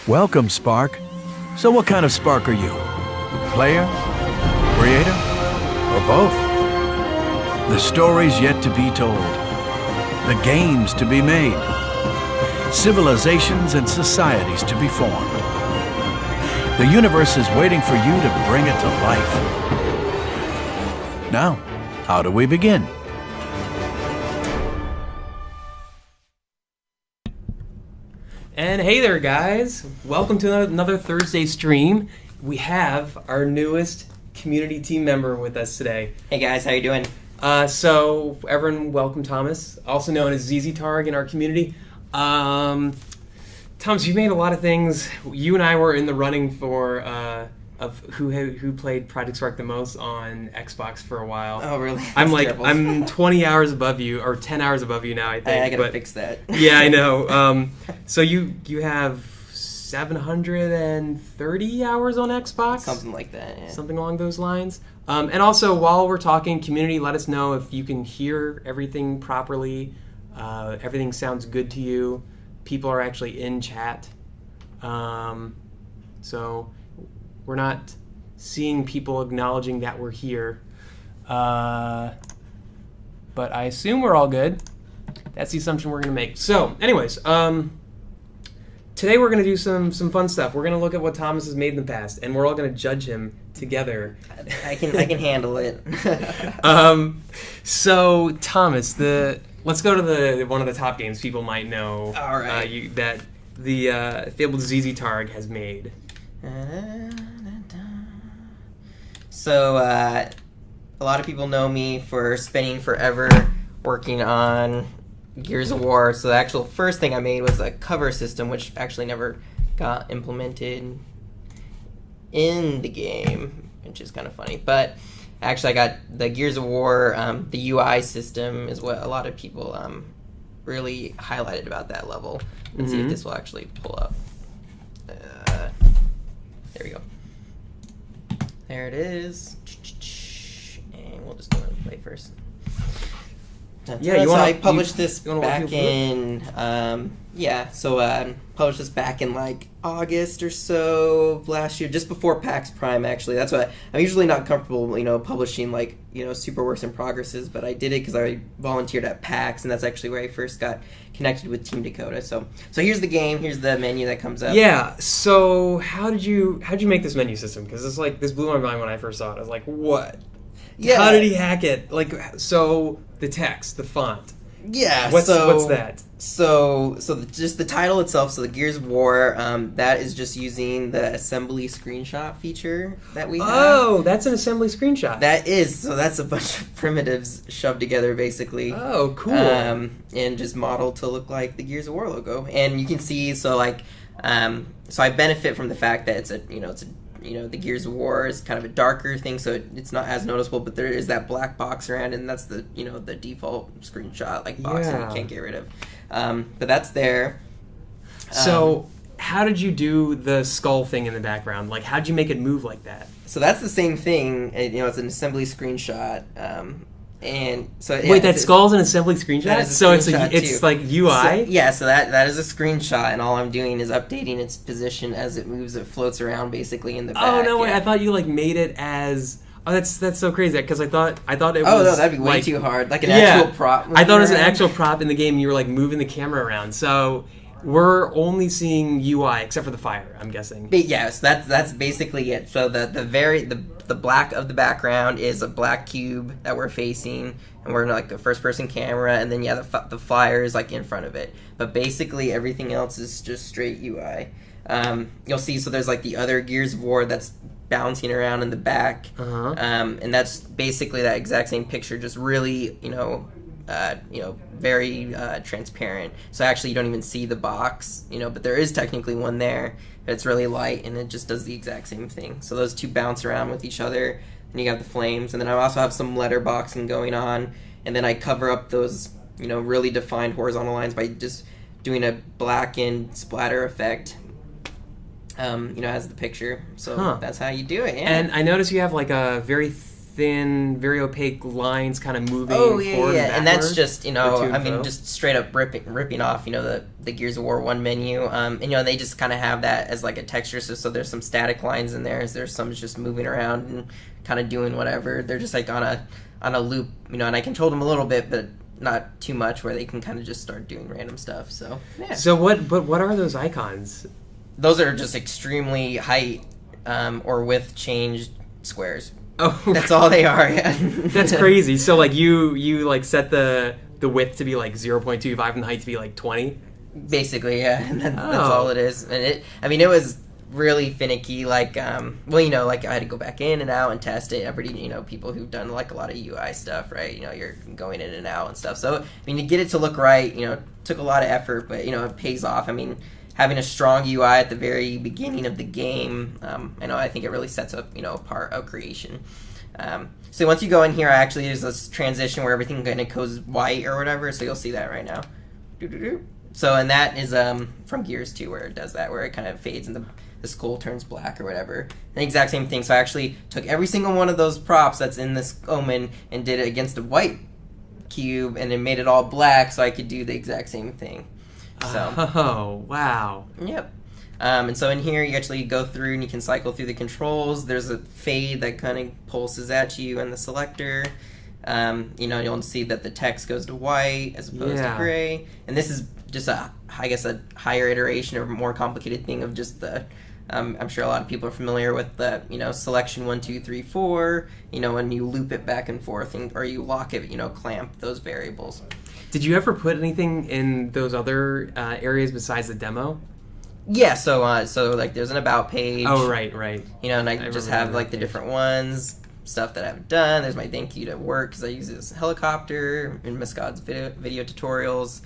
Welcome, Spark. So what kind of Spark are you? Player? Creator? Or both? The stories yet to be told. The games to be made. Civilizations and societies to be formed. The universe is waiting for you to bring it to life. Now, how do we begin? And hey there, guys. Welcome to another Thursday stream. We have our newest community team member with us today. Hey guys, how you doing? So everyone, welcome Thomas, also known as ZZ Targ in our community. Thomas, you've made a lot of things. You and I were in the running for of who played Project Spark the most on Xbox for a while. Oh, really? I'm 20 hours above you, or 10 hours above you now, I think. I gotta fix that. Yeah, I know. So you have 730 hours on Xbox? Something like that, yeah. Something along those lines. And also, while we're talking, community, let us know if you can hear everything properly. Everything sounds good to you. People are actually in chat. So we're not seeing people acknowledging that we're here. But I assume we're all good. That's the assumption we're going to make. So, anyways, today we're going to do some fun stuff. We're going to look at what Thomas has made in the past, and we're all going to judge him together. I can handle it. So, Thomas, let's go to one of the top games people might know. All right. That the fabled ZZ Targ has made. So, a lot of people know me for spending forever working on Gears of War. So the actual first thing I made was a cover system, which actually never got implemented in the game, which is kind of funny. But actually, I got the Gears of War, the UI system is what a lot of people really highlighted about that level. Let's see if this will actually pull up. There we go. There it is. And we'll just go and play first. Yeah, I published this back in, published this back in like August or so of last year, just before PAX Prime, actually. That's why I'm usually not comfortable, publishing like, super works in progresses, but I did it because I volunteered at PAX, and that's actually where I first got connected with Team Dakota. So here's the game, here's the menu that comes up. Yeah, so how'd you make this menu system? Because this blew my mind when I first saw it. I was like, what? Yeah. How did he hack it? So the text, the font. Yeah. What's that? Just the title itself. So the Gears of War. That is just using the assembly screenshot feature that we have. Oh, that's an assembly screenshot. That is. So that's a bunch of primitives shoved together, basically. Oh, cool. And just modeled to look like the Gears of War logo. And you can see. So I benefit from the fact that it's the Gears of War is kind of a darker thing, so it's not as noticeable, but there is that black box around, and that's the the default screenshot box that you can't get rid of. But that's there. So how did you do the skull thing in the background? How did you make it move like that? So that's the same thing. It's an assembly screenshot. And so wait, that skull's an assembly screenshot? That is a so screenshot it's like UI? So that is a screenshot, and all I'm doing is updating its position as it moves. It floats around basically in the back. Oh no way! I thought you made it as. Oh, that's so crazy because I thought it was. Oh no, that'd be way too hard. Like an actual prop. I thought it was an actual prop in the game. And you were moving the camera around. So we're only seeing UI except for the fire, I'm guessing. But yeah, so that's basically it. So the black of the background is a black cube that we're facing, and we're in a first person camera, and then the fire is in front of it. But basically everything else is just straight UI. You'll see, so there's the other Gears of War that's bouncing around in the back, and that's basically that exact same picture, just really very transparent. So actually you don't even see the box, but there is technically one there. It's really light, and it just does the exact same thing. So those two bounce around with each other, and you have the flames, and then I also have some letterboxing going on, and then I cover up those really defined horizontal lines by just doing a blackened splatter effect. As the picture. So that's how you do it. Yeah. And I notice you have a very thin, very opaque lines kind of moving Oh yeah, forward yeah, and that's backward just for to and fro? just straight up ripping off the Gears of War 1 menu, and they just kind of have that as like a texture. So there's some static lines in there. There's some just moving around and kind of doing whatever. They're just like on a loop, and I controlled them a little bit, but not too much where they can kind of just start doing random stuff. So yeah. So what are those icons? Those are just extremely height or width changed squares. Oh, That's all they are. Yeah. that's crazy. So like you like set the width to be like 0.25 and the height to be like 20. Basically, yeah. And that's Oh. all it is. And it was really finicky. Like, like I had to go back in and out and test it. Everybody, people who've done like a lot of UI stuff, right? You're going in and out and stuff. So, to get it to look right, took a lot of effort, but it pays off. Having a strong UI at the very beginning of the game, I think it really sets up, a part of creation. So once you go in here, there's this transition where everything kind of goes white or whatever. So you'll see that right now. Doo-doo-doo. So, and that is from Gears 2 where it does that, where it kind of fades and the skull turns black or whatever. The exact same thing. So I actually took every single one of those props that's in this Omen and did it against a white cube and then made it all black so I could do the exact same thing. So, Oh, wow. yep. And so in here, you actually go through and you can cycle through the controls. There's a fade that kind of pulses at you in the selector. You'll see that the text goes to white as opposed to gray. And this is just a higher iteration or more complicated thing of just the, I'm sure a lot of people are familiar with the, selection 1, 2, 3, 4, when you loop it back and forth or you lock it, clamp those variables. Did you ever put anything in those other areas besides the demo? Yeah, so like there's an about page. Oh, right. And I I just remember have that like the page. different ones, stuff that I've done. There's my thank you to work because I use this helicopter in Miss God's video tutorials.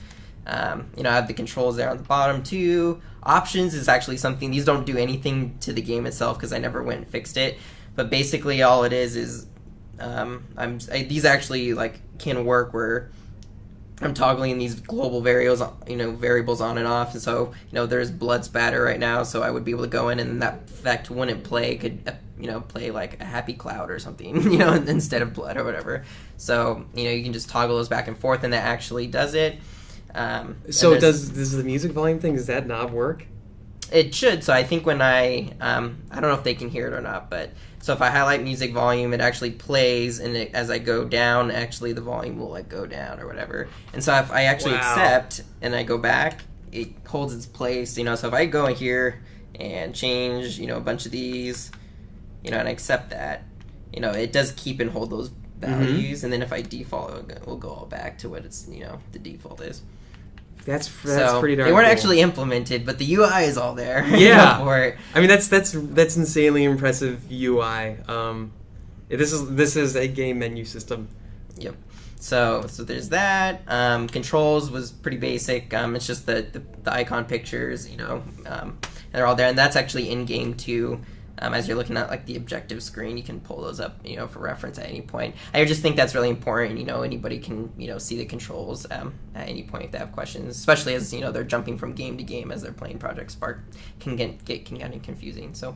I have the controls there on the bottom too. Options is actually something, these don't do anything to the game itself because I never went and fixed it. But basically all it is these actually like can work where I'm toggling these global variables on and off, and so there's blood spatter right now, so I would be able to go in and that effect wouldn't play, could play like a happy cloud or something, instead of blood or whatever. So you can just toggle those back and forth, and that actually does it. So does the music volume thing? Does that knob work? It should. So I think when I don't know if they can hear it or not, but so if I highlight music volume, it actually plays, and as I go down, actually the volume will like go down or whatever. And so if I actually accept and I go back, it holds its place. So if I go in here and change, a bunch of these, and I accept that, it does keep and hold those values. And then if I default, it will go all back to what it's the default is. That's So pretty darn they weren't cool. actually implemented, but the UI is all there. Yeah. For it. That's insanely impressive UI. This is a game menu system. Yep. So there's that. Controls was pretty basic. It's just the icon pictures, they're all there, and that's actually in game too. As you're looking at like the objective screen, you can pull those up, for reference at any point. I just think that's really important. Anybody can, see the controls at any point if they have questions, especially as they're jumping from game to game as they're playing Project Spark. Can get kind of confusing. So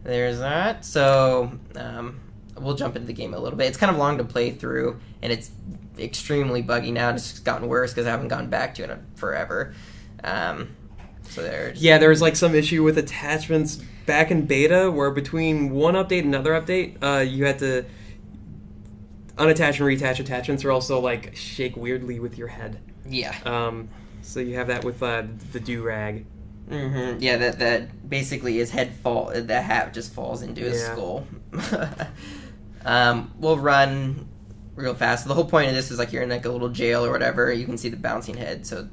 there's that. So we'll jump into the game a little bit. It's kind of long to play through, and it's extremely buggy now. It's just gotten worse because I haven't gone back to it in forever. So there's like some issue with attachments back in beta where between one update and another update, you had to unattach and reattach attachments, or also like shake weirdly with your head. Yeah. So you have that with the do-rag. Mm-hmm. Yeah, that basically his head the hat just falls into his skull. We'll run real fast. The whole point of this is like you're in like a little jail or whatever. You can see the bouncing head. So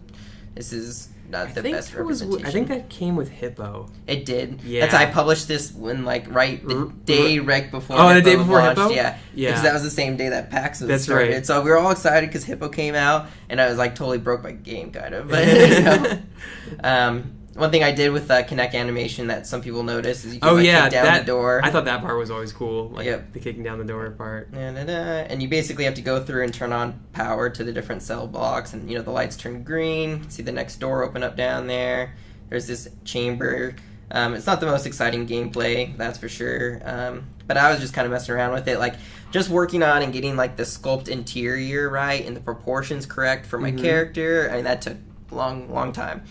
this is not the best representation. I think that came with Hippo. It did. Yeah. That's I published this when the day right before. Oh, Hippo the day before launched. Hippo? Yeah. Yeah. Because that was the same day that PAX was That's started. right. So we were all excited because Hippo came out, and I was like totally broke my game kind of. But one thing I did with Kinect animation that some people notice is you can kick down the door. I thought that part was always cool. Like Yep. the kicking down the door part. And you basically have to go through and turn on power to the different cell blocks, and the lights turn green. See the next door open up down there. There's this chamber. It's not the most exciting gameplay, that's for sure. But I was just kind of messing around with it, like just working on and getting like the sculpt interior right and the proportions correct for my character. I mean, that took a long time.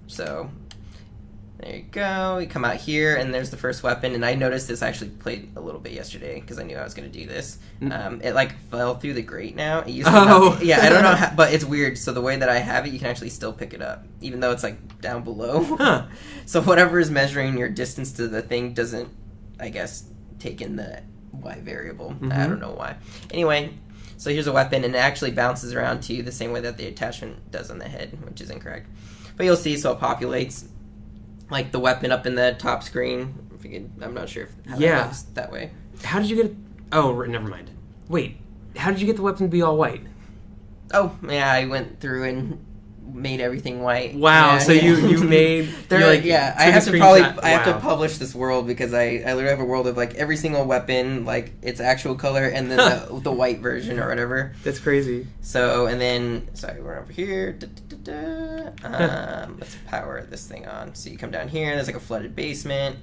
So there you go. We come out here, and there's the first weapon. And I noticed this. I actually played a little bit yesterday because I knew I was going to do this. It like fell through the grate now. It used to not, yeah, I don't know, but it's weird. So the way that I have it, you can actually still pick it up, even though it's like down below. Huh. So whatever is measuring your distance to the thing doesn't, I guess, take in the Y variable. I don't know why. Anyway, so here's a weapon, and it actually bounces around to you the same way that the attachment does on the head, which is incorrect. But you'll see, so it populates like the weapon up in the top screen. If you could, I'm not sure if that looks that way. How did you get it? Oh, never mind. Wait, how did you get the weapon to be all white? Oh, yeah, I went through and made everything white. Wow, yeah, so yeah. you made... They're like, yeah, I have to I have to publish this world because I literally have a world of like every single weapon, like its actual color, and then the white version or whatever. That's crazy. So, and then, sorry, we're over here. Let's power this thing on. So you come down here, there's like a flooded basement.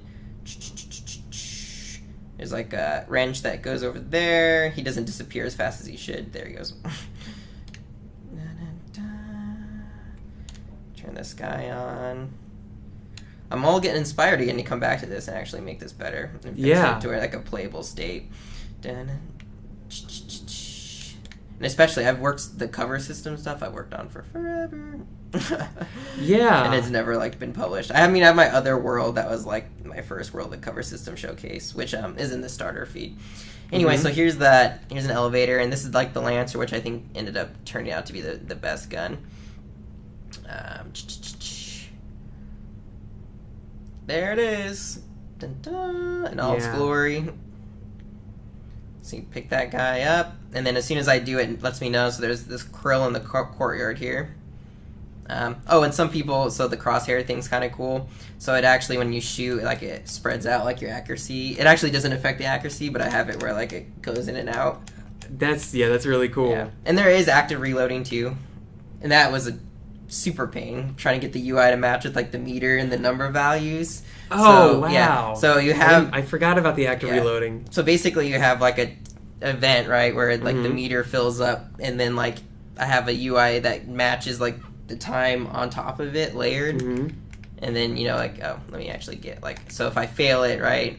There's like a wrench that goes over there. He doesn't disappear as fast as he should. There he goes. Turn this guy on. I'm all getting inspired again to come back to this and actually make this better. And fix it to like a playable state. And especially, I've worked the cover system stuff I've worked on for forever. Yeah. And it's never like been published. I mean, I have my other world that was like my first world, the cover system showcase, which is in the starter feed. Anyway, so here's an elevator, and this is like the Lancer, which I think ended up turning out to be the best gun. There it is. Dun, dun, in all its glory. So you pick that guy up, and then as soon as I do it lets me know. So there's this krill in the courtyard here. And some people, so the crosshair thing's kind of cool. So it actually, when you shoot, like it spreads out like your accuracy. It actually doesn't affect the accuracy, but I have it where like it goes in and out. That's really cool. Yeah. And there is active reloading too, and that was a super pain trying to get the UI to match with like the meter and the number values. Oh, wow. Yeah. So you have I forgot about the active reloading. So basically you have like a event, right, where like the meter fills up, and then like I have a UI that matches like the time on top of it layered. And then, like, let me actually get like, so if I fail it, right,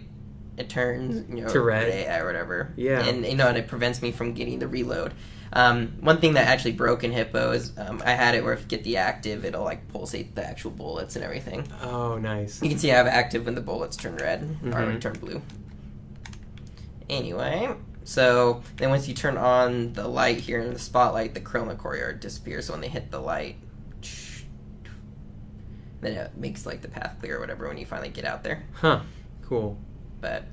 it turns, to red or whatever. Yeah. And and it prevents me from getting the reload. One thing that actually broke in Hippo is I had it where if you get the active, it'll like pulsate the actual bullets and everything. Oh, nice. You can see I have active when the bullets turn red or turn blue. Anyway, so then once you turn on the light here in the spotlight, the krill in the courtyard disappears. So when they hit the light, then it makes like the path clear or whatever when you finally get out there. Huh. Cool. But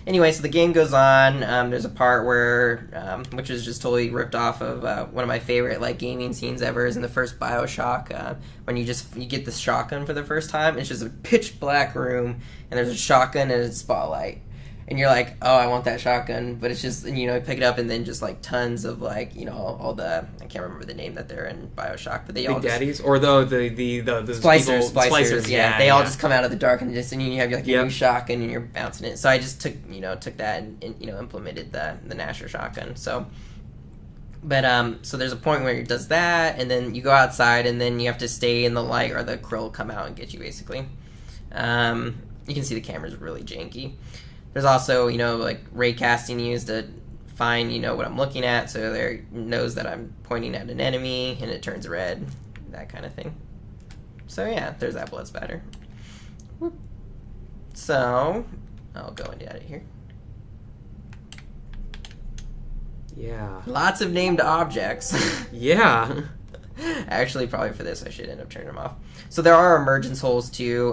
anyway, so the game goes on. There's a part where, which is just totally ripped off of one of my favorite like gaming scenes ever, is in the first BioShock, when you get the shotgun for the first time. It's just a pitch black room, and there's a shotgun and a spotlight, and you're like, oh, I want that shotgun, but it's just, you pick it up, and then just like tons of like, all the, I can't remember the name that they're in BioShock, but they all Big Daddies, or the splicers, yeah, they all just come out of the dark, and you have like your new Yep. shotgun and you're bouncing it. So I just took that and implemented the Nasher shotgun. So, but so there's a point where it does that, and then you go outside, and then you have to stay in the light, or the krill will come out and get you basically. You can see the camera's really janky. There's also like ray casting used to find what I'm looking at, so there knows that I'm pointing at an enemy and it turns red, that kind of thing. So yeah, there's that blood spatter. Whoop. So I'll go and edit here. Yeah. Lots of named objects. Yeah. Actually, probably for this I should end up turning them off. So there are emergence holes too,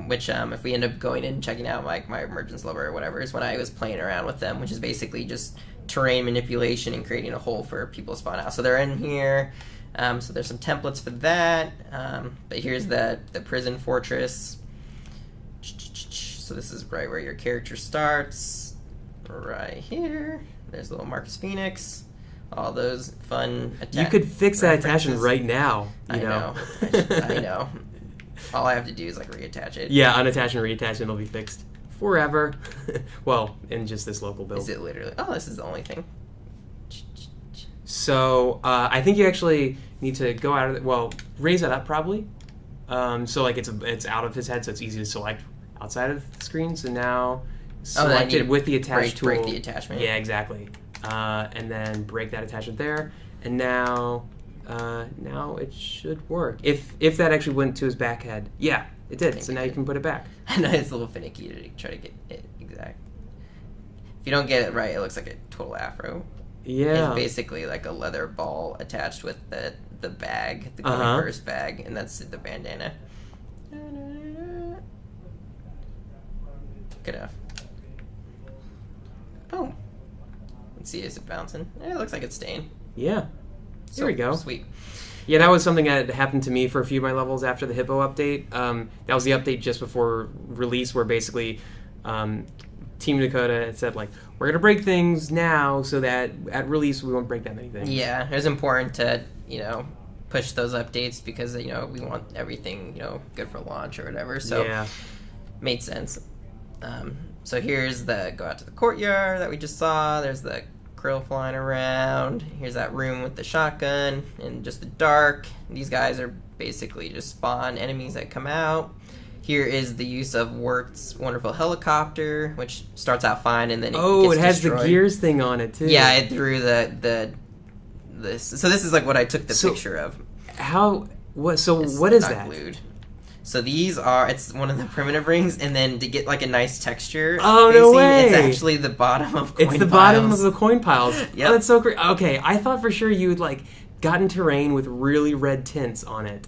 which if we end up going in and checking out like my emergence lover or whatever, is when I was playing around with them, which is basically just terrain manipulation and creating a hole for people to spawn out. So they're in here. So there's some templates for that. But here's the prison fortress. So this is right where your character starts. Right here. There's little Marcus Phoenix. All those fun You could fix that references. attachment right now. I know. I know. All I have to do is like reattach it. Yeah, unattach and reattach and it'll be fixed. forever. Well, in just this local build. Is it literally? Oh, this is the only thing. So I think you actually need to go out of raise that up probably. So like it's out of his head, so it's easy to select outside of the screen. So now select it with the attach tool. Break the attachment. Yeah, exactly. And then break that attachment there, and now it should work. If that actually went to his back head, yeah, it did. So now you can put it back. I know it's a little finicky to try to get it exact. If you don't get it right, it looks like a total afro. Yeah. It's basically like a leather ball attached with the bag, the coin purse bag, and that's the bandana. Good enough. Boom. Let's see, is it bouncing? It looks like it's staying. Yeah. There we go. Sweet. Yeah, that was something that happened to me for a few of my levels after the Hippo update. That was the update just before release, where basically Team Dakota had said, like, we're going to break things now so that at release we won't break that many things. Yeah, it was important to, push those updates because, we want everything, good for launch or whatever. So, yeah. Made sense. So here's the go out to the courtyard that we just saw. There's the krill flying around. Here's that room with the shotgun and just the dark. These guys are basically just spawn enemies that come out. Here is the use of Wirt's wonderful helicopter, which starts out fine and then it has destroyed. the gears thing on it too. Yeah, it threw this. So this is like what I took the picture of. What is not that? Glued. So these are, it's one of the primitive rings, and then to get like a nice texture. Oh, no way. It's actually the bottom of coin piles. It's the bottom of the coin piles. Yep. Oh, that's so great. Okay, I thought for sure you had like gotten terrain with really red tints on it.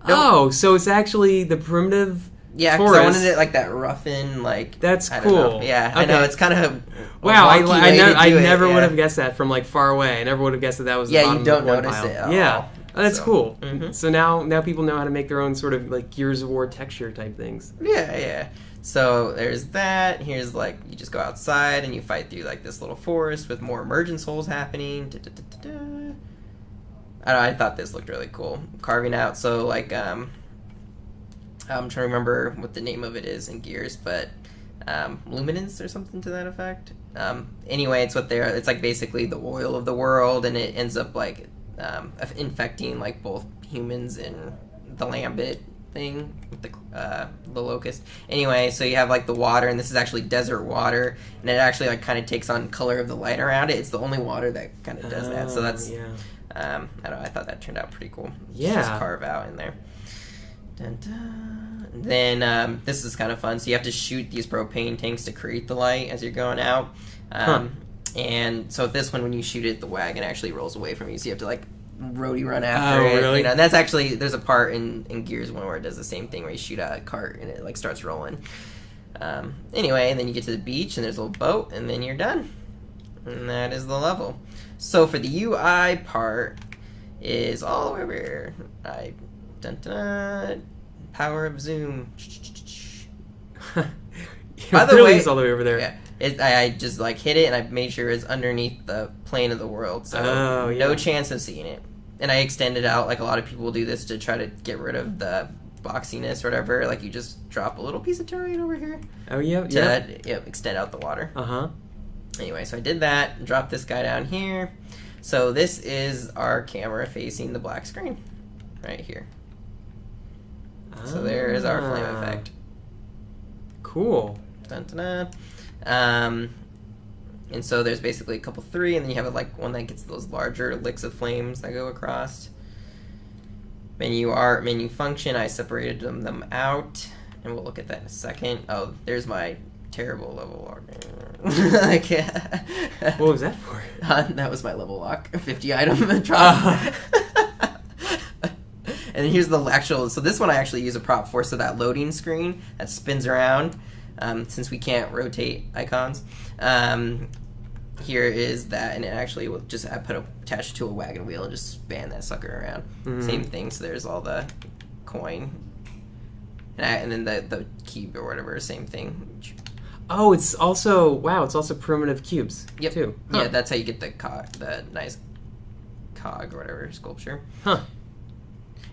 Nope. Oh, so it's actually the primitive. Yeah, because I wanted it like that roughen, like. That's I cool. Don't know. Yeah, okay. I know it's kind of. Wow, I never would yeah. have guessed that from like far away. I never would have guessed that was the Yeah, bottom you don't of the coin notice pile. it at Yeah. all. Oh, that's cool. Mm-hmm. So now people know how to make their own sort of like Gears of War texture type things. Yeah. So there's that. Here's like you just go outside and you fight through like this little forest with more emergence holes happening. I don't know, I thought this looked really cool. Carving out. So like I'm trying to remember what the name of it is in Gears, but luminance or something to that effect. Anyway, it's like basically the oil of the world, and it ends up like infecting like both humans and the Lambit thing with the locust. Anyway, so you have like the water, and this is actually desert water, and it actually like kind of takes on color of the light around it. It's the only water that kind of does that. So that's I don't know. I thought that turned out pretty cool. Yeah, just carve out in there. Dun, dun. Then this is kind of fun. So you have to shoot these propane tanks to create the light as you're going out. And so this one, when you shoot it, the wagon actually rolls away from you. So you have to like roadie run after it. Really? And that's actually, there's a part in Gears 1 where it does the same thing, where you shoot a cart and it like starts rolling. Anyway, and then you get to the beach and there's a little boat, and then you're done. And that is the level. So for the UI part is all the way over here. Power of zoom. By the way, it's all the way over there. Yeah. I just like hit it and I made sure it's underneath the plane of the world, so no chance of seeing it. And I extended out, like a lot of people do this to try to get rid of the boxiness or whatever. Like you just drop a little piece of terrain over here. Oh yeah, to extend out the water. Anyway, so I did that. Dropped this guy down here. So this is our camera facing the black screen, right here. So there is our flame effect. Cool. Dun, dun, dun. And so there's basically a couple three, and then you have like one that gets those larger licks of flames that go across. Menu art, menu function, I separated them out, and we'll look at that in a second. Oh, there's my terrible level lock. Like, what was that for? That was my level lock. 50 item drop. And then here's the actual, so this one I actually use a prop for, so that loading screen that spins around, since we can't rotate icons. Here is that, and it actually will just, I attached to a wagon wheel and just span that sucker around. Mm-hmm. Same thing, so there's all the coin. And then the cube or whatever, same thing. Oh, it's also primitive cubes. Yep. Too. Yeah, that's how you get the nice cog or whatever sculpture.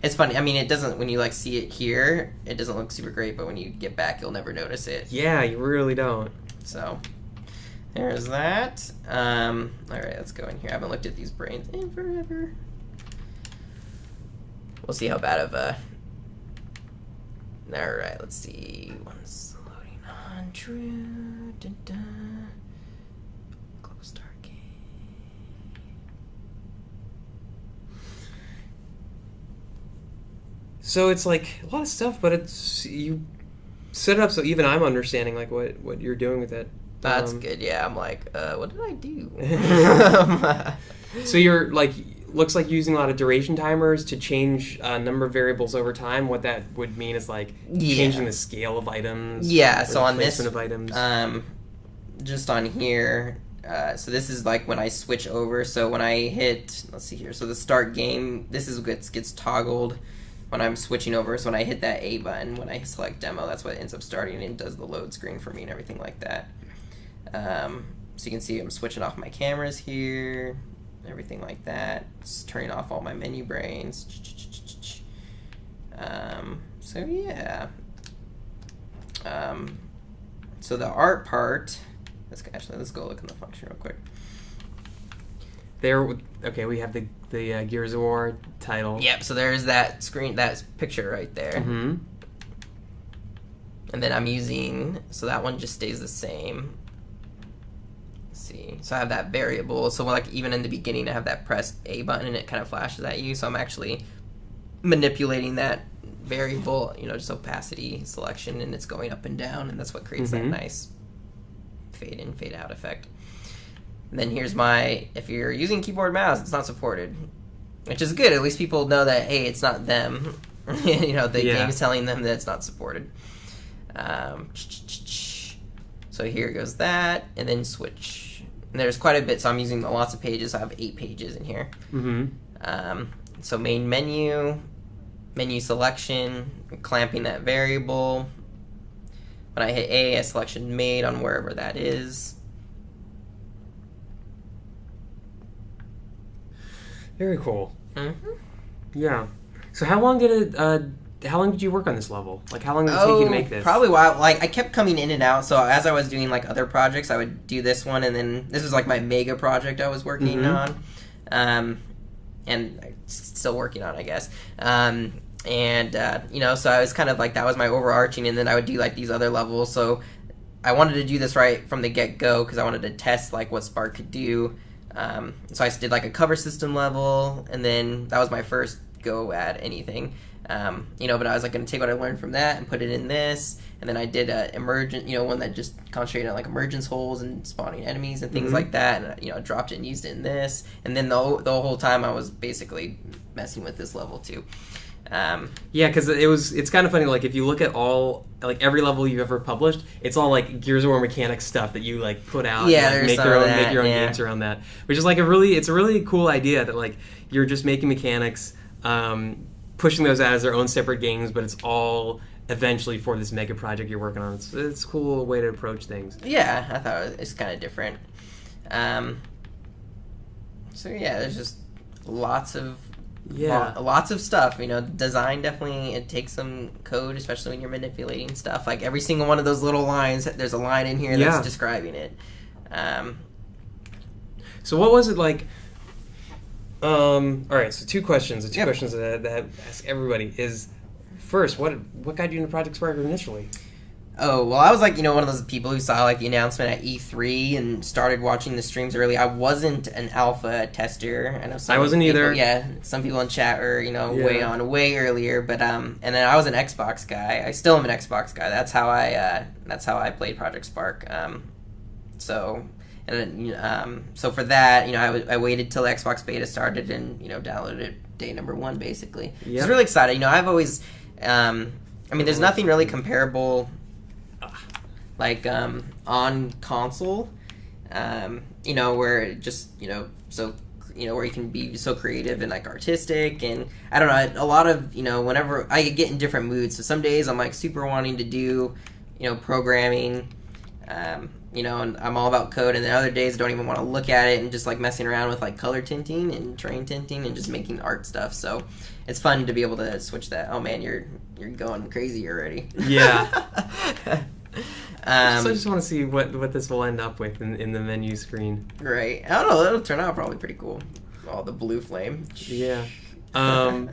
It's funny. I mean, it doesn't, when you like see it here, it doesn't look super great, but when you get back, you'll never notice it. Yeah, you really don't. So there's that. All right, let's go in here. I haven't looked at these brains in forever. We'll see how bad of a. All right, let's see. One's loading on. True. Global start game. So it's like a lot of stuff, but it's you set it up so even I'm understanding like what you're doing with it. That's good. Yeah, I'm like, what did I do? So you're like, looks like using a lot of duration timers to change a number of variables over time. What that would mean is like changing the scale of items. Yeah. or So the on this, placement of items. just on here. So this is like when I switch over. So when I hit, let's see here. So the start game, this is what gets toggled when I'm switching over. So when I hit that A button, when I select demo, that's what ends up starting and does the load screen for me and everything like that. So you can see I'm switching off my cameras here, everything like that. It's turning off all my menu brains. So yeah. So the art part, let's go look in the function real quick. Okay, we have the Gears of War title. Yep, so there's that screen, that picture right there. Mm-hmm. And then I'm using, so that one just stays the same. Let's see. So I have that variable. So like even in the beginning, I have that press A button and it kind of flashes at you. So I'm actually manipulating that variable, just opacity selection, and it's going up and down, and that's what creates that nice fade in, fade out effect. And then here's if you're using keyboard mouse, it's not supported, which is good. At least people know that, hey, it's not them. The game's telling them that it's not supported. So here goes that, and then switch. And there's quite a bit, so I'm using lots of pages. I have 8 pages in here. Mm-hmm. So main menu selection, clamping that variable. When I hit A, a selection made on wherever that is. Very cool. Mm-hmm. Yeah. So how long did you work on this level? Like, how long did it take you to make this? Probably a while. Like, I kept coming in and out. So as I was doing like other projects, I would do this one, and then this was like my mega project I was working on, and I'm still working on, I guess. So I was kind of like, that was my overarching, and then I would do like these other levels. So I wanted to do this right from the get-go because I wanted to test like what Spark could do. So I did like a cover system level, and then that was my first go at anything. But I was like going to take what I learned from that and put it in this, and then I did a emergent, one that just concentrated on like emergence holes and spawning enemies and things like that, and I dropped it and used it in this, and then the whole time I was basically messing with this level too. Yeah, because it's kind of funny. Like if you look at every level you've ever published, it's all like Gears of War mechanic stuff that you like put out. Yeah, and, like, make your own games around that, which is like it's a really cool idea that like you're just making mechanics, pushing those out as their own separate games, but it's all eventually for this mega project you're working on. It's a cool way to approach things. Yeah, I thought it's kind of different. So yeah, there's just lots of stuff. Design definitely, it takes some code, especially when you're manipulating stuff. Like every single one of those little lines, there's a line in here that's describing it. So what was it like? All right, so 2 questions. The 2 questions that I ask everybody is, first, what got you into Project Spark initially? Oh, well, I was like, one of those people who saw like the announcement at E3 and started watching the streams early. I wasn't an alpha tester. I know I wasn't either. Yeah, some people in chat are, way earlier. But and then I was an Xbox guy. I still am an Xbox guy. That's how I played Project Spark. So for that, I waited till the Xbox beta started and downloaded it day number 1 basically. Yep. I was really excited. I've always, there's nothing really comparable. Like on console, where it just where you can be so creative and like artistic, and I don't know, a lot of whenever I get in different moods. So some days I'm like super wanting to do programming, and I'm all about code, and then other days I don't even want to look at it and just like messing around with like color tinting and terrain tinting and just making art stuff. So it's fun to be able to switch that. Oh man, you're going crazy already. Yeah. So I just want to see what this will end up with in the menu screen. Right. I don't know. It'll turn out probably pretty cool. Oh, the blue flame. Yeah. But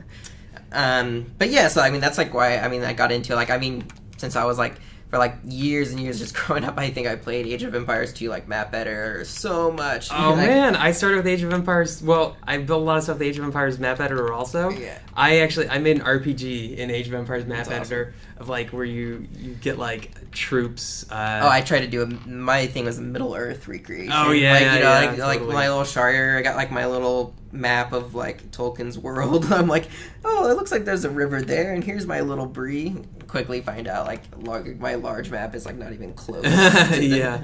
yeah, so I mean that's like why I got into since I was like for like years and years just growing up, I think I played Age of Empires 2 like map editor so much. Oh man, I started with Age of Empires. Well, I built a lot of stuff with Age of Empires map editor also. Yeah. I made an RPG in Age of Empires map That's editor of like where you get like troops. I tried to do my thing was a Middle Earth recreation. Oh yeah, like totally. my little Shire. I got like my little map of like Tolkien's world. I'm like, oh, it looks like there's a river there, and here's my little Bree. Quickly find out like my large map is like not even close. Yeah.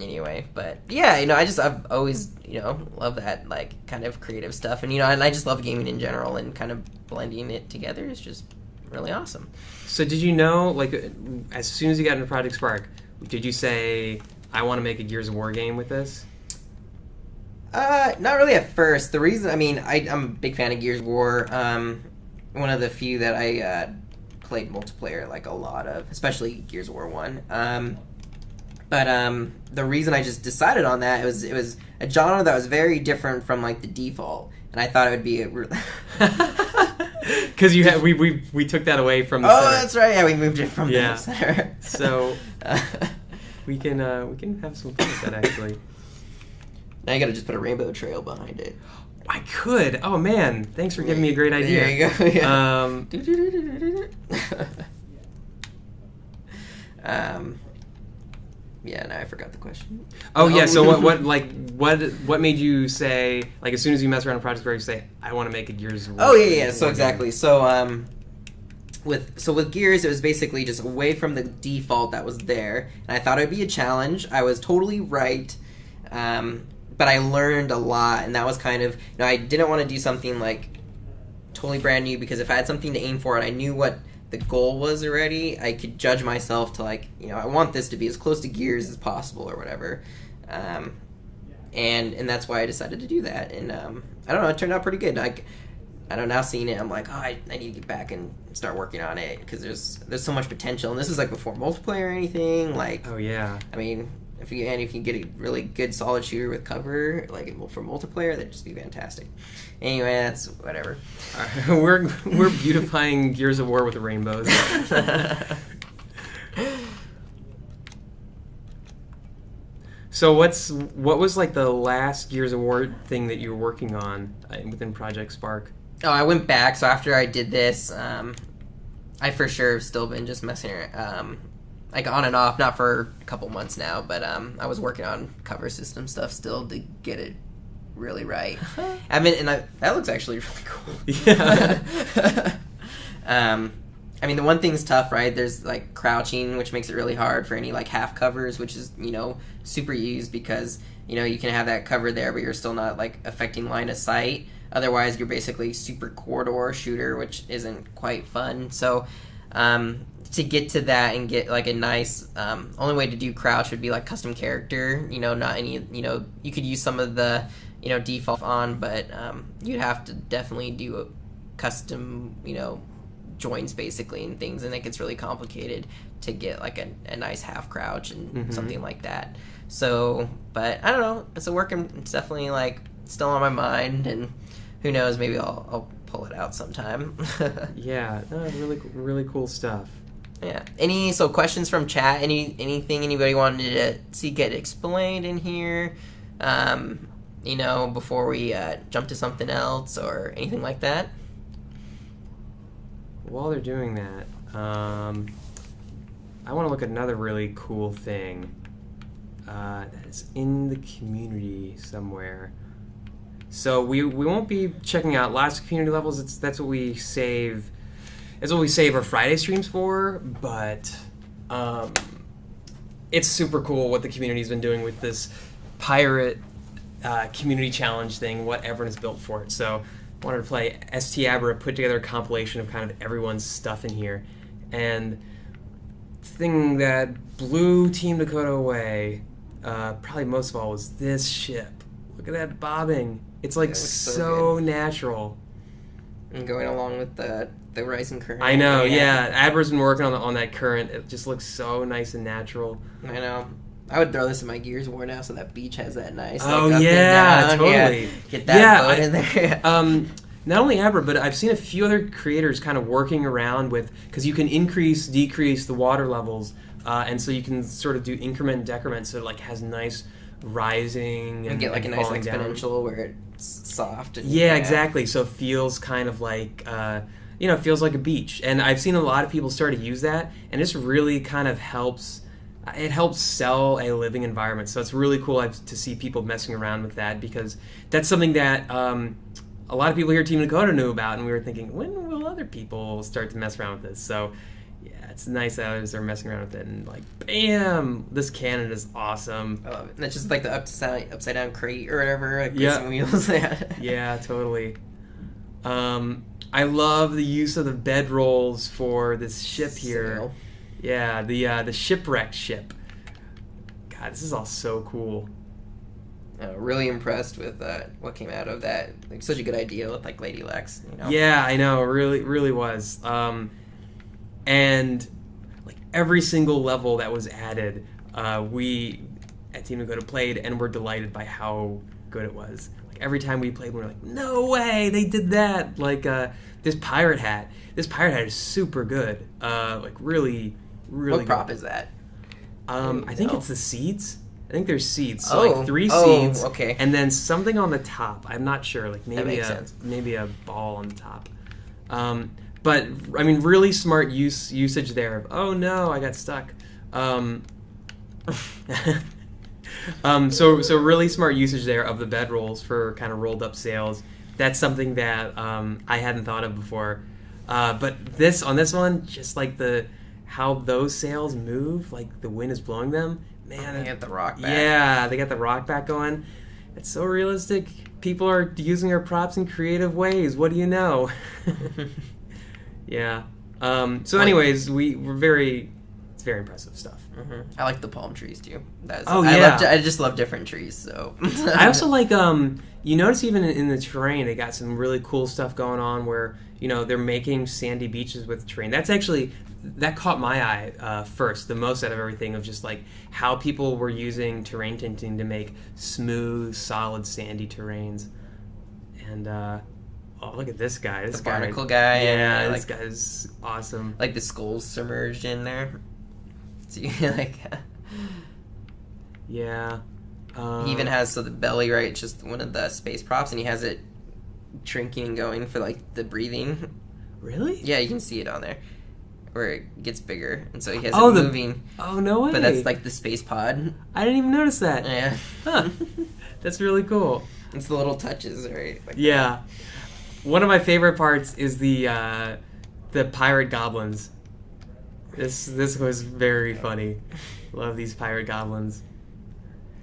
Anyway, but yeah, I've always love that like kind of creative stuff, and and I just love gaming in general, and kind of blending it together is just really awesome. So did you know, like, as soon as you got into Project Spark, did you say, I want to make a Gears of War game with this? Not really at first. The reason, I'm a big fan of Gears of War. One of the few that I played multiplayer like a lot of, especially Gears of War 1. But the reason I just decided on that, it was a genre that was very different from like the default, and I thought it would be because we took that away from the center. center. That's right. Yeah, we moved it from the center. So we can have some fun with that actually. Now you got to just put a rainbow trail behind it. I could. Oh man, thanks for giving me a great idea. There you go. Yeah. Yeah, no, I forgot the question. Oh yeah, so what made you say, like, as soon as you mess around in Project Spark, you say, I want to make a Gears of War? Oh yeah. So exactly. So with Gears, it was basically just away from the default that was there, and I thought it would be a challenge. I was totally right, but I learned a lot, and that was kind of I didn't want to do something like totally brand new, because if I had something to aim for and I knew what the goal was already, I could judge myself to like, I want this to be as close to Gears as possible or whatever. And that's why I decided to do that. And I don't know, it turned out pretty good. I don't know, now seeing it, I'm like, oh, I need to get back and start working on it, because there's so much potential. And this is like before multiplayer or anything. Like, oh yeah. If you can get a really good solid shooter with cover, like for multiplayer, that'd just be fantastic. Anyway, that's whatever. We're beautifying Gears of War with rainbows. So what was like the last Gears of War thing that you were working on within Project Spark? Oh, I went back. So after I did this, I for sure have still been just messing around. Like on and off, not for a couple months now, but I was working on cover system stuff still to get it really right. That looks actually really cool. Yeah. The one thing's tough, right? There's like crouching, which makes it really hard for any like half covers, which is super used because you can have that cover there, but you're still not like affecting line of sight. Otherwise, you're basically super corridor shooter, which isn't quite fun. So. To get to that and get like a nice only way to do crouch would be like custom character, not any, you could use some of the default on, but you'd have to definitely do a custom joints basically and things, and it gets really complicated to get like a nice half crouch and something like that. So, but I don't know, it's definitely like still on my mind, and who knows, maybe I'll pull it out sometime. Yeah, no, really cool stuff. Yeah. Questions from chat? Anything anybody wanted to get explained in here? Before we jump to something else or anything like that? While they're doing that, I want to look at another really cool thing that is in the community somewhere. So we won't be checking out lots of community levels. That's what we save. It's what we save our Friday streams for, but it's super cool what the community's been doing with this pirate community challenge thing, what everyone has built for it. So I wanted to play ST Abra put together a compilation of kind of everyone's stuff in here. And thing that blew Team Dakota away, probably most of all, was this ship. Look at that bobbing. It's like It looks so so natural. And going along with the rising current. I know, yeah. Adler's been working on that current. It just looks so nice and natural. I know. I would throw this in my Gears of War now, so that beach has that nice. Oh, up and yeah, down. totally. Yeah, get that boat I- in there. Not only Aber, but I've seen a few other creators kind of working around with, because you can increase, decrease the water levels, and so you can sort of do increment and decrement, so it like has nice rising You and get like a and nice falling down. exponential where it's soft. And, Yeah, exactly. So it feels kind of like, it feels like a beach. And I've seen a lot of people start to use that, and this really kind of helps. It helps sell a living environment. So it's really cool to see people messing around with that, because that's something that a lot of people here at Team Dakota knew about, and we were thinking, when will other people start to mess around with this? So yeah, it's nice that others are messing around with it, and like, bam, this cannon is awesome. I love it. And it's just like the upside down crate or whatever. Like Yeah. some wheels. Yeah, totally. I love the use of the bedrolls for this ship here. Sail. Yeah, the shipwrecked ship. God, this is all so cool. Really impressed with what came out of that. Like such a good idea with like Lady Lex. You know? Yeah, I know, really was. And like every single level that was added, we at Team Dakota played and were delighted by how good it was. Like every time we played, we were like, no way, they did that. Like this pirate hat. This pirate hat is super good. Like really What prop good. is that? I think it's the seeds. I think there's seeds. So Oh. like 3 Oh, seeds, okay. and then something on the top. I'm not sure. Like maybe makes sense. maybe a ball on the top. But I mean, really smart usage there. Of, oh no, I got stuck. So really smart usage there of the bedrolls for kind of rolled up sails. That's something that I hadn't thought of before. But on this one, just like how those sails move, like the wind is blowing them. Man, They get the rock back. yeah, they got the rock back going. It's so realistic. People are using our props in creative ways. What do you know? Yeah. So, anyways, it's very impressive stuff. Mhm. I like the palm trees too. Oh, yeah. I just love different trees. So I also like you notice even in the terrain they got some really cool stuff going on where they're making sandy beaches with terrain. That caught my eye first, the most out of everything, of just like how people were using terrain tinting to make smooth, solid, sandy terrains. And oh, look at this guy! This the guy, barnacle guy. yeah, and, this guy's awesome. like the skulls submerged in there. So you like. Yeah. He even has the belly, right? It's just one of the space props, and he has it shrinking and going for like the breathing. Really? Yeah, you can see it on there, where it gets bigger, and so he has Oh, it the- moving. Oh no way! But that's like the space pod. I didn't even notice that. Yeah, Huh. That's really cool. it's the little touches, right? Like Yeah. One of my favorite parts is the pirate goblins. This was very funny. Love these pirate goblins.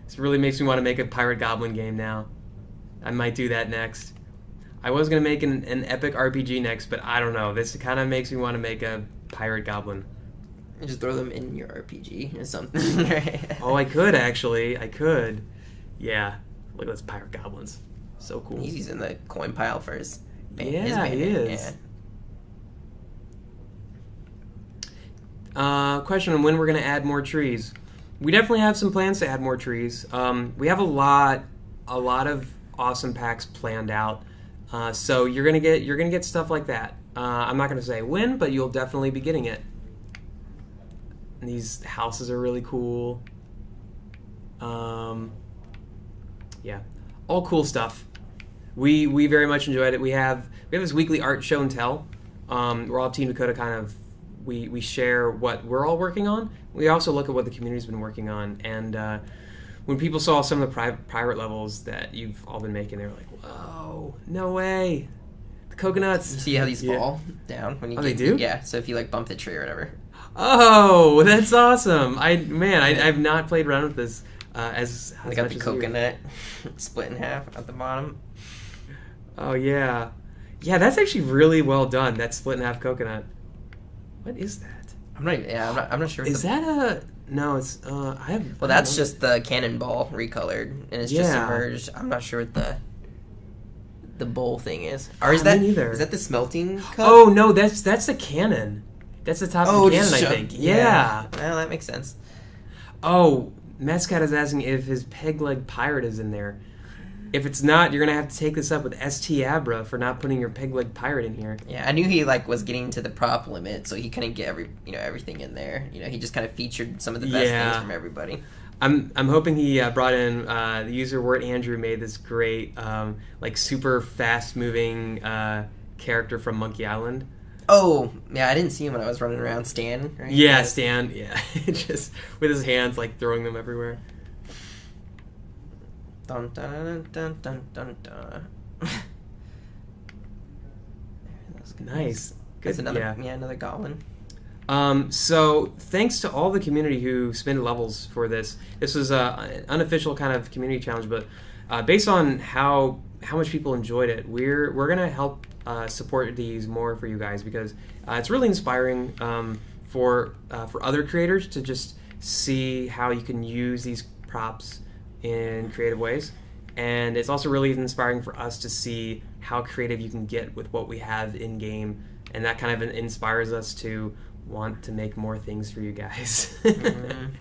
This really makes me want to make a pirate goblin game now. I might do that next. I was gonna make an epic RPG next, but I don't know. This kind of makes me want to make a pirate goblin. that. Just throw them in your RPG or something. Right? Oh, I could actually. I could. Yeah. Look at those pirate goblins. So cool. He's using the coin pile for his Yeah, he bandit. is. Question on when we're going to add more trees. We definitely have some plans to add more trees. We have a lot of awesome packs planned out. So you're gonna get stuff like that. I'm not gonna say when, but you'll definitely be getting it. And these houses are really cool. Yeah, all cool stuff. We very much enjoyed it. We have this weekly art show and tell. We're all Team Dakota kind of. We share what we're all working on. We also look at what the community's been working on. And when people saw some of the pirate levels that you've all been making, they were like, "Whoa, no way!" The coconuts. You see how these Yeah. fall down when you Oh, get, they do? Yeah. So if you like bump the tree or whatever. Oh, that's awesome! I've not played around with this as They got much the as you. coconut split in half at the bottom. Oh yeah, that's actually really well done. That split in half coconut. What is that? I'm not sure. Is that a no? It's I have. Well, that's just the cannonball recolored, and it's just submerged. I'm not sure what the bowl thing is. Or is that Me neither. Is that the smelting cup? Oh no, that's the cannon. That's the top of the cannon, I just think. Yeah. Well, that makes sense. Oh, Mascot is asking if his peg leg pirate is in there. If it's not, you're gonna have to take this up with ST Abra for not putting your peg leg pirate in here. Yeah, I knew he was getting to the prop limit, so he couldn't get everything in there. He just kind of featured some of the best things from everybody. I'm hoping he brought in the user Word Andrew made this great super fast moving character from Monkey Island. Oh yeah, I didn't see him when I was running around. Stan, right? Yeah, Stan. Yeah, just with his hands throwing them everywhere. Dun, dun, dun, dun, dun, dun. Nice. Good. That's another goblin. So thanks to all the community who submitted levels for this. This was an unofficial kind of community challenge, but based on how much people enjoyed it, we're gonna help support these more for you guys because it's really inspiring for other creators to just see how you can use these props in creative ways, and it's also really inspiring for us to see how creative you can get with what we have in game, and that kind of inspires us to want to make more things for you guys. Mm-hmm.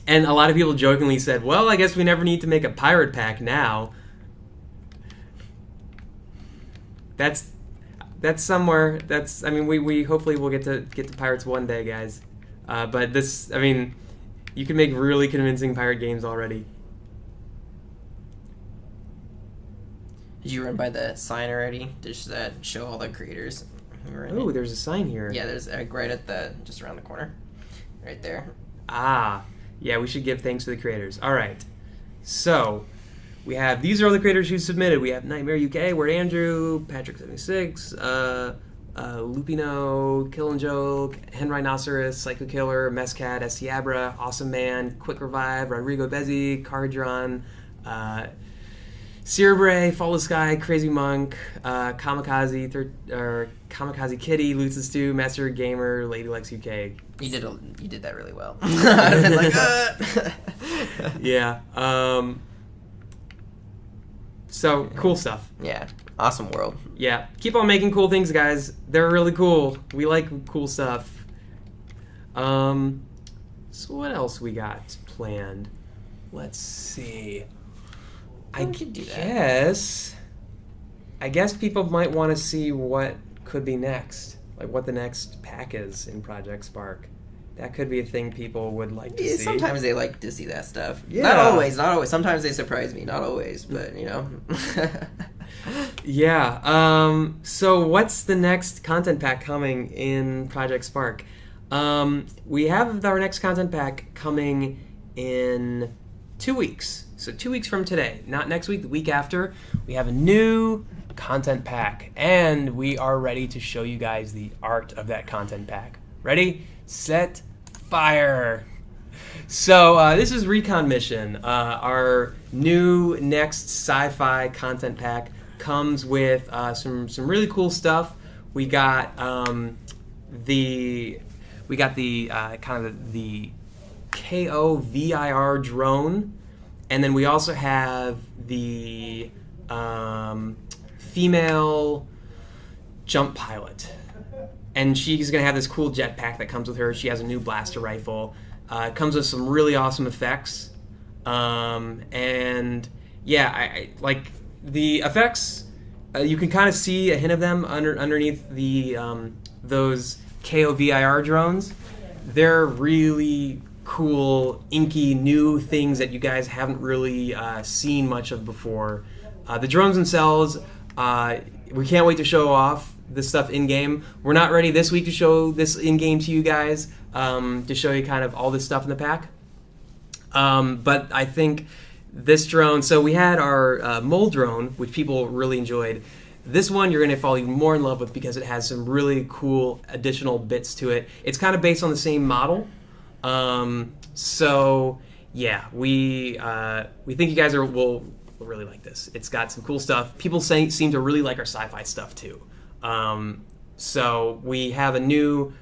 And a lot of people jokingly said, well, I guess we never need to make a pirate pack now. That's somewhere. We hopefully will get to pirates one day, guys. But this, you can make really convincing pirate games already. Did you run by the sign already? Does that show all the creators who are in Oh, it? there's a sign here. Yeah, there's right at just around the corner, right there. Ah, yeah, we should give thanks to the creators. All right, so we have these are all the creators who submitted. We have Nightmare UK, Word Andrew, Patrick76, Lupino, Kill and Joke, Hen Rhinoceros, Psycho Killer, Mescat, Estiabra, Awesome Man, Quick Revive, Rodrigo Bezzi, Cardron, Cerebrae, Fall of Sky, Crazy Monk, Kamikaze, Kamikaze Kitty, Lutz and Stew, Master Gamer, Lady Lex UK. You did that really well. I've been like, Yeah. So cool stuff. Yeah, awesome world. Yeah, keep on making cool things, guys. They're really cool. We like cool stuff. So what else we got planned? Let's see. I guess people might want to see what could be next, like what the next pack is in Project Spark. That could be a thing people would like to see. Sometimes they like to see that stuff. Yeah. Not always. Sometimes they surprise me. Not always, but Yeah. So what's the next content pack coming in Project Spark? We have our next content pack coming in 2 weeks. So 2 weeks from today, not next week, the week after, we have a new content pack, and we are ready to show you guys the art of that content pack. Ready, set, fire. So this is Recon Mission. Our new next sci-fi content pack comes with some really cool stuff. We got the kind of the KO VIR drone. And then we also have the female jump pilot. And she's going to have this cool jetpack that comes with her. She has a new blaster rifle. It comes with some really awesome effects. And yeah, I like the effects. You can kind of see a hint of them underneath the those KOVIR drones. They're really cool, inky, new things that you guys haven't really seen much of before. The drones themselves, we can't wait to show off this stuff in-game. We're not ready this week to show this in-game to you guys, to show you kind of all this stuff in the pack. But I think this drone, so we had our mole drone, which people really enjoyed. This one you're going to fall even more in love with because it has some really cool additional bits to it. It's kind of based on the same model. So yeah, we think you guys will people really like this. It's got some cool stuff. People seem to really like our sci-fi stuff too. So we have a new.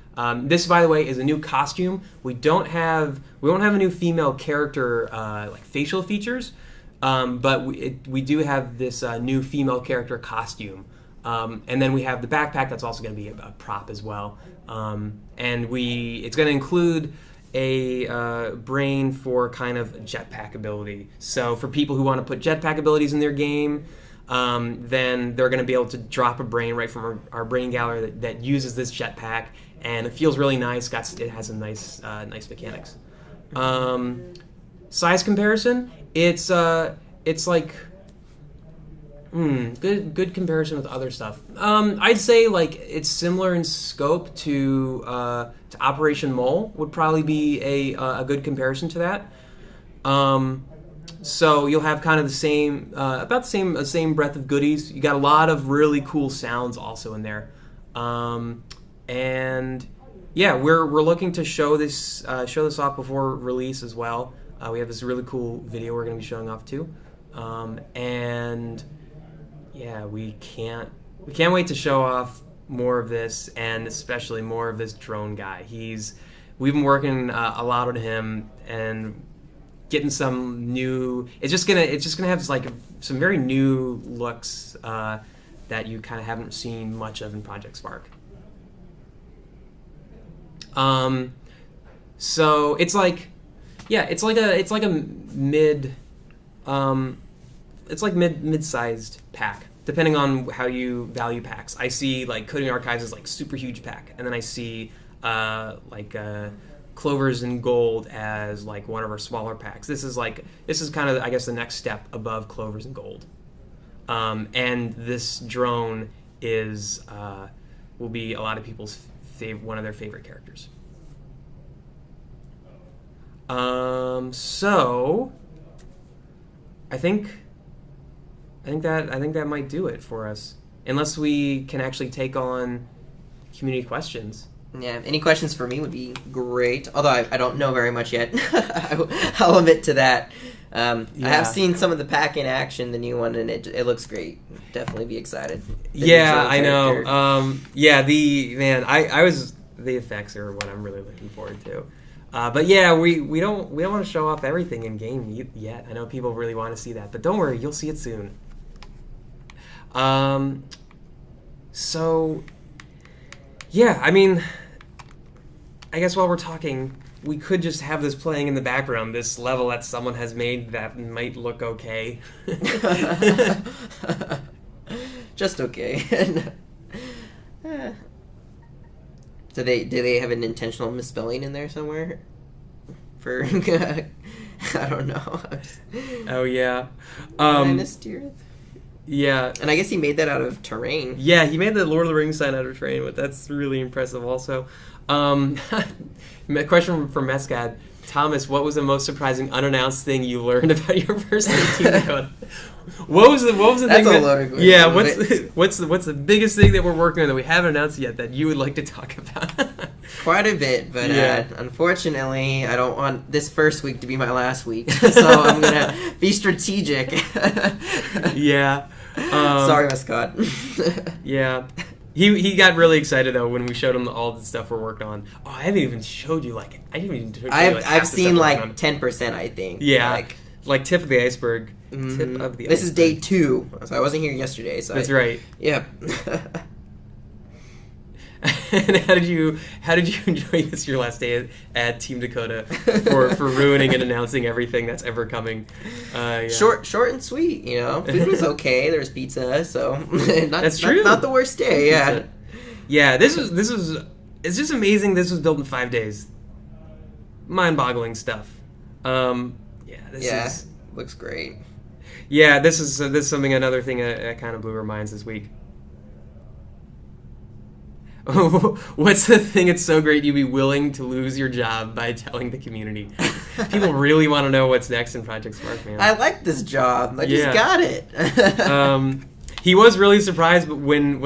This, by the way, is a new costume. We won't have a new female character like facial features, but we do have this new female character costume. And then we have the backpack that's also going to be a prop as well. And it's going to include a brain for kind of jetpack ability. So for people who want to put jetpack abilities in their game, then they're going to be able to drop a brain right from our brain gallery that uses this jetpack, and it feels really nice. It has some nice mechanics. Size comparison, it's like good comparison with other stuff. I'd say like it's similar in scope to Operation Mole would probably be a good comparison to that. So you'll have kind of the same, about the same breadth of goodies. You got a lot of really cool sounds also in there, and yeah, we're looking to show this off before release as well. We have this really cool video we're going to be showing off too, and yeah, we can't wait to show off more of this, and especially more of this drone guy. We've been working a lot on him and getting some new. It's just gonna have like some very new looks that you kind of haven't seen much of in Project Spark. So it's like mid-sized pack, depending on how you value packs. I see like Coding Archives is like super huge pack, and then I see Clovers and Gold as like one of our smaller packs. This is kind of, I guess, the next step above Clovers and Gold. And this drone will be a lot of people's one of their favorite characters. So I think that might do it for us, unless we can actually take on community questions. Yeah, any questions for me would be great. Although I don't know very much yet. I'll admit to that. I have seen some of the pack in action, the new one, and it looks great. Definitely be excited. Yeah, I know. The effects are what I'm really looking forward to. But yeah, we don't want to show off everything in game yet. I know people really want to see that, but don't worry, you'll see it soon. So yeah, I mean, I guess while we're talking, we could just have this playing in the background, this level that someone has made that might look okay. Just okay. Do they have an intentional misspelling in there somewhere? For I don't know. Oh yeah. Yeah. And I guess he made that out of terrain. Yeah, he made the Lord of the Rings sign out of terrain, but that's really impressive also. A question from Mescad. Thomas, what was the most surprising unannounced thing you learned about your first 18 code? What was the That's thing a loaded question. Yeah, what's the biggest thing that we're working on that we haven't announced yet that you would like to talk about? Quite a bit, but unfortunately, I don't want this first week to be my last week, so I'm gonna be strategic. Yeah. Sorry, Mascot. Yeah. He got really excited though when we showed him all the stuff we're working on. Oh, I haven't even showed you I've seen like 10%, I think. Yeah, like tip of the iceberg. Mm-hmm. Tip of the. This is day 2, so I wasn't here yesterday. So that's right. Yeah. And how did you enjoy this your last day at Team Dakota for ruining and announcing everything that's ever coming? Yeah. Short and sweet, you know. Food was okay. There's pizza, so that's true. Not the worst day. Yeah. Yeah. This was. It's just amazing. This was built in 5 days. Mind-boggling stuff. This looks great. Yeah, this is another thing that kind of blew our minds this week. What's the thing that's so great you'd be willing to lose your job by telling the community? People really want to know what's next in Project Spark, man. I like this job. I just got it. He was really surprised when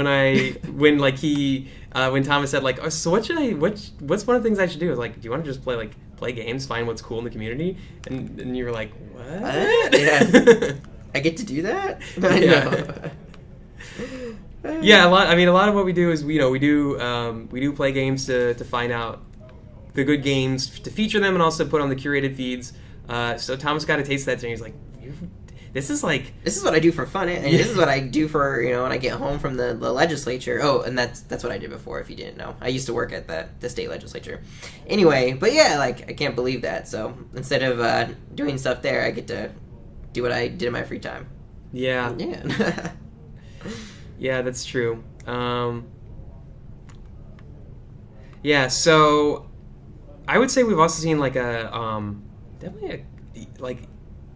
Thomas said like, oh, so what's one of the things I should do? I was like, do you want to just play games, find what's cool in the community? And you were like, what? Yeah. I get to do that? Yeah. Yeah, a lot. I mean, a lot of what we do is we do play games to find out the good games, to feature them, and also put on the curated feeds. So Thomas got a taste of that, and he's like, "This is like This is what I do for fun, and this is what I do for when I get home from the legislature. Oh, and that's what I did before. If you didn't know, I used to work at the state legislature. Anyway, but yeah, like I can't believe that. So instead of doing stuff there, I get to do what I did in my free time. yeah, Yeah. yeah, that's true. Yeah, so I would say we've also seen like definitely like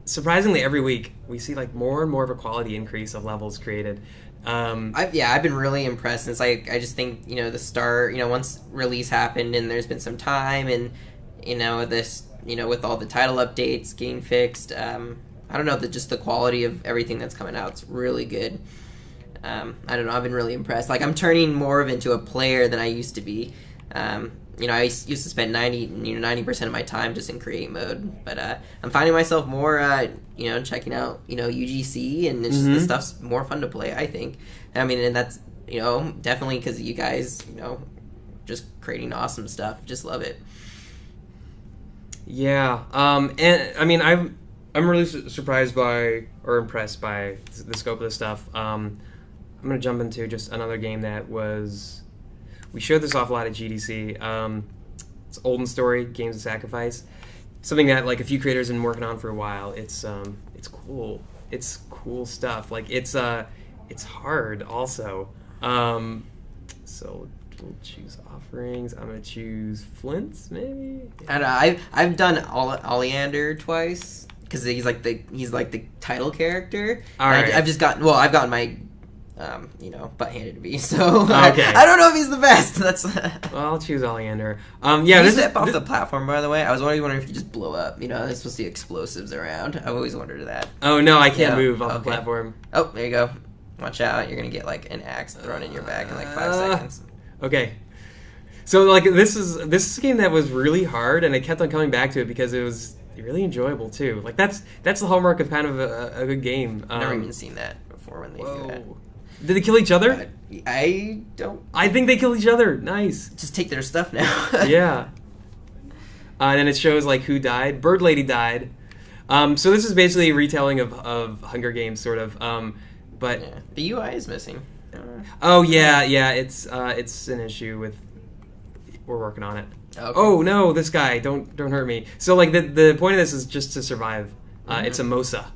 surprisingly every week we see like more and more of a quality increase of levels created. I've been really impressed since I just think the start once release happened and there's been some time and this with all the title updates getting fixed, I don't know, just the quality of everything that's coming out, it's really good. I don't know, I've been really impressed. Like I'm turning more into a player than I used to be. I used to spend 90% of my time just in create mode, but I'm finding myself more checking out UGC, and it's just the stuff's more fun to play, I think. I mean, and that's definitely because you guys just creating awesome stuff, just love it. Yeah, and I mean I'm really surprised by or impressed by the scope of this stuff. I'm gonna jump into just another game that we showed this off a lot at GDC. It's Olden Story, Games of Sacrifice. Something that like a few creators have been working on for a while. It's cool. It's cool stuff. Like it's hard also. So we'll choose offerings. I'm gonna choose Flints maybe. And I've done Oleander twice because he's like the title character. All right. I've gotten my butt handed to me, so Okay. I don't know if he's the best. That's Well, I'll choose Oleander. Did Yeah, you this step off the platform, by the way? I was always wondering if you just blow up. There's supposed to be explosives around. I've always wondered that. Oh no, I can't Yeah, move off the okay. platform. Oh, there you go. Watch out! You're gonna get like an axe thrown in your back in like 5 seconds. Okay. So like this is a game that was really hard, and I kept on coming back to it because it was really enjoyable too. Like that's the hallmark of kind of a good game. I've never even seen that before when they do that. Did they kill each other? I don't. I think they kill each other. Nice. Just take their stuff now. Yeah. And then it shows like who died. Bird Lady died. So this is basically a retelling of Hunger Games, sort of. But Yeah. The UI is missing. oh yeah, it's an issue we're working on it. Okay. Oh no, this guy! Don't hurt me. So like the point of this is just to survive. It's a Mosa.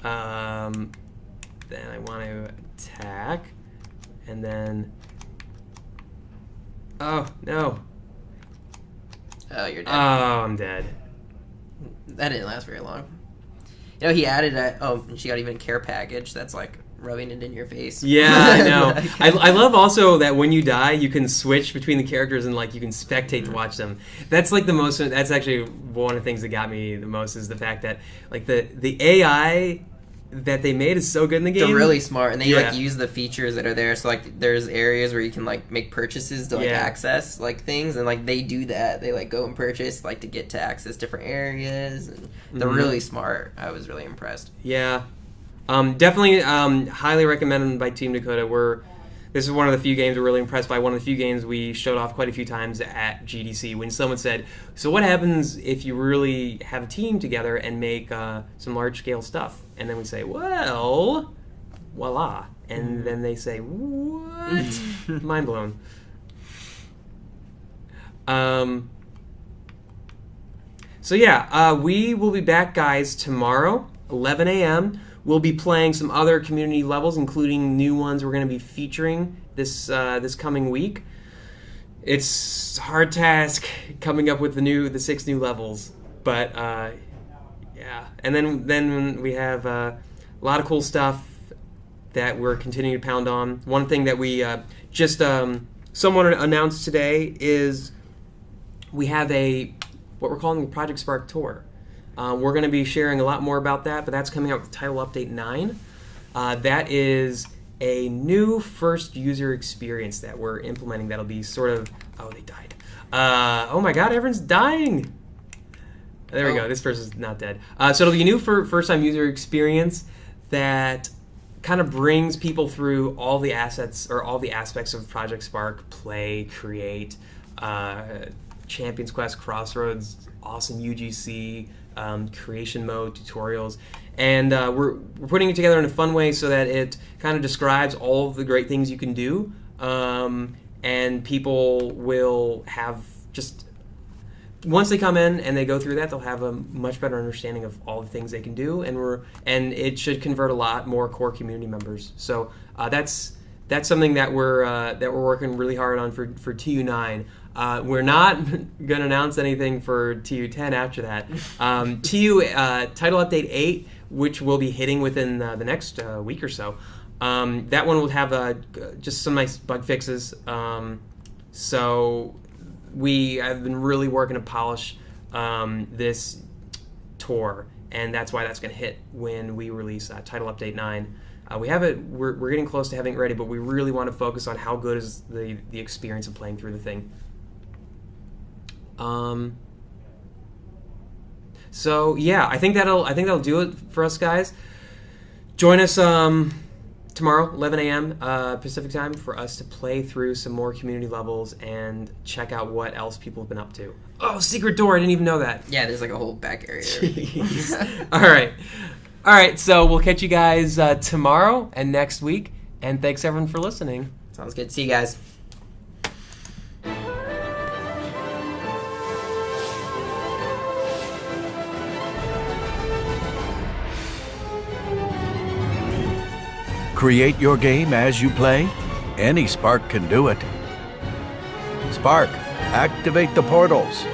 Then I want to attack, and then oh no! Oh, you're dead. Oh, I'm dead. That didn't last very long. He added and she got even a care package that's like rubbing it in your face. Yeah, I know. I love also that when you die, you can switch between the characters and like you can spectate to watch them. That's like the most. That's actually one of the things that got me the most is the fact that like the AI that they made is so good in the game. They're really smart, and they Yeah. like use the features that are there. So like, there's areas where you can like make purchases to like Yeah. access like things, and like they do that. They like go and purchase like to get to access different areas, and they're really smart. I was really impressed. Yeah. Definitely highly recommended by Team Dakota. This is one of the few games we're really impressed by. One of the few games we showed off quite a few times at GDC when someone said, so what happens if you really have a team together and make some large-scale stuff? And then we say, well, voila. And then they say, what? Mind blown. So yeah, we will be back, guys, tomorrow, 11 a.m., We'll be playing some other community levels, including new ones we're going to be featuring this coming week. It's a hard task coming up with the 6 new levels, but yeah. And then we have a lot of cool stuff that we're continuing to pound on. One thing that we someone announced today is we have what we're calling the Project Spark Tour. We're going to be sharing a lot more about that, but that's coming out with Title Update 9. That is a new first user experience that we're implementing that'll be sort of... Oh, they died. Oh my god, everyone's dying! There we Oh. go. This person's not dead. So it'll be a new first-time user experience that kind of brings people through all the assets or all the aspects of Project Spark: play, create, Champions Quest, Crossroads, awesome UGC, creation mode, tutorials, and we're putting it together in a fun way so that it kind of describes all of the great things you can do, and people will have just. Once they come in and they go through that, they'll have a much better understanding of all the things they can do, and it should convert a lot more core community members. So that's something that we're working really hard on for TU9. We're not going to announce anything for TU10 after that. TU Title Update 8, which will be hitting within the next week or so. That one will have just some nice bug fixes. So I've been really working to polish this tour, and that's why that's going to hit when we release Title Update 9. We have it. We're getting close to having it ready, but we really want to focus on how good is the experience of playing through the thing. So yeah, I think that'll do it for us, guys. Join us tomorrow, 11 a.m. Pacific time, for us to play through some more community levels and check out what else people have been up to. Oh, secret door! I didn't even know that. Yeah, there's like a whole back area. Jeez. All right. So we'll catch you guys tomorrow and next week. And thanks everyone for listening. Sounds good. See you guys. Create your game as you play? Any Spark can do it. Spark, activate the portals.